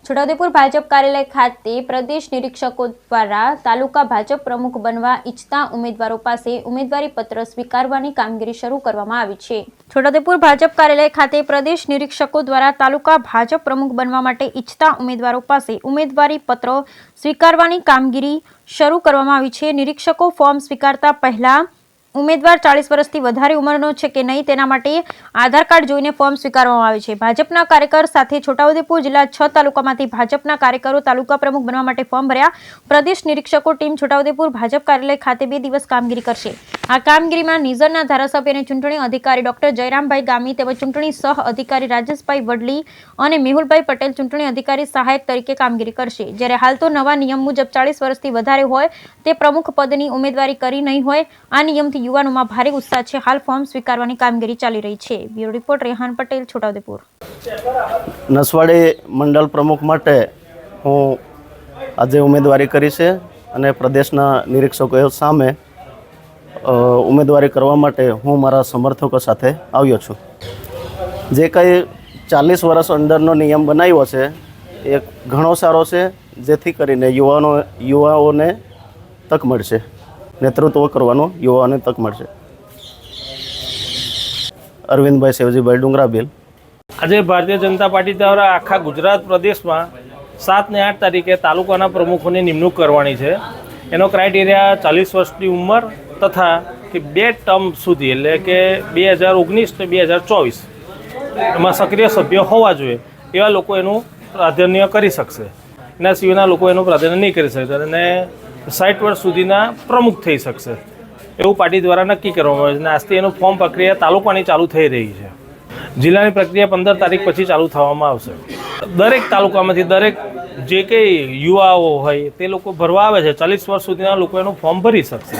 છોટાઉદેપુર ભાજપ કાર્યાલય ખાતે પ્રદેશ નિરીક્ષકો દ્વારા તાલુકા ભાજપ પ્રમુખ બનવા ઈચ્છતા ઉમેદવારો પાસે ઉમેદવારી પત્ર સ્વીકારવાની કામગીરી શરૂ કરવામાં આવી છે। છોટાઉદેપુર ભાજપ કાર્યાલય ખાતે પ્રદેશ નિરીક્ષકો દ્વારા તાલુકા ભાજપ પ્રમુખ બનવા માટે ઈચ્છતા ઉમેદવારો પાસે ઉમેદવારી પત્ર સ્વીકારવાની કામગીરી શરૂ કરવામાં આવી છે। નિરીક્ષકો ફોર્મ સ્વીકારતા પહેલા ઉમેદવાર 40 વર્ષથી વધારે ઉંમરનો છે કે નહીં તેના માટે આધાર કાર્ડ જોઈને ફોર્મ સ્વીકારવામાં આવે છે। ભાજપના કાર્યકર સાથે છોટાઉદેપુર જિલ્લા 6 તાલુકામાંથી ભાજપના કાર્યકરો તાલુકા પ્રમુખ બનવા માટે ફોર્મ ભર્યા। પ્રદેશ નિરીક્ષકો ટીમ છોટાઉદેપુર ભાજપ કાર્યાલય ખાતે 2 દિવસ કામગીરી કરશે। આ કામગીરીમાં નિઝરના ધારાસભ્ય અને ચૂંટણી અધિકારી ડોક્ટર જયરામભાઈ ગામી તેમજ ચૂંટણી સહ અધિકારી રાજેશભાઈ વડલી અને મેહુલભાઈ પટેલ ચૂંટણી અધિકારી સહાયક તરીકે કામગીરી કરશે। જ્યારે હાલ તો નવા નિયમ મુજબ 40 વર્ષથી વધારે હોય તે પ્રમુખ પદની ઉમેદવારી કરી નહીં હોય। આ નિયમથી યુવાનોમાં ભારે ઉત્સાહ છે। હાલ ફોર્મ સ્વીકારવાની કામગીરી ચાલી રહી છે। Bureau report Rehan Patel, Chhotaudepur. નસવાડી મંડળ પ્રમુખ માટે હું આજે ઉમેદવારી કરી છે અને પ્રદેશના નિરીક્ષકો સામે ઉમેદવારી કરવા માટે હું મારા સમર્થકો સાથે આવ્યો છું। જે કંઈ 40 વર્ષ અંદરનો નિયમ બનાવ્યો છે એ ઘણો સારો છે, જેથી કરીને યુવાઓને તક મળશે, નેતૃત્વ કરવાનો યુવાઓને તક મળશે। અરવિંદભાઈ શિવજીભાઈ ડુંગરાબેલ। આજે ભારતીય જનતા પાર્ટી દ્વારા આખા ગુજરાત પ્રદેશમાં 7 અને 8 તારીખે તાલુકાના પ્રમુખોની નિમણૂક કરવાની છે। એનો ક્રાઇટેરિયા 40 વર્ષની ઉંમર તથા કે 2 ટર્મ સુધી, એટલે કે 2019 ને 2024 એમાં સક્રિય સભ્ય હોવા જોઈએ એવા લોકો એનું પ્રાધાન્ય કરી શકશે। એના સિવાયના લોકો એનું પ્રાધાન્ય નહીં કરી શકશે અને 60 વર્ષ સુધીના પ્રમુખ થઈ શકશે એવું પાર્ટી દ્વારા નક્કી કરવામાં આવે છે। અને આજથી એનું ફોર્મ પ્રક્રિયા તાલુકાની ચાલુ થઈ રહી છે। જિલ્લાની પ્રક્રિયા 15 તારીખ પછી ચાલુ થવામાં આવશે। દરેક તાલુકામાંથી દરેક જે કંઈ યુવાઓ હોય તે લોકો ભરવા આવે છે, 40 વર્ષ સુધીના લોકો એનું ફોર્મ ભરી શકશે।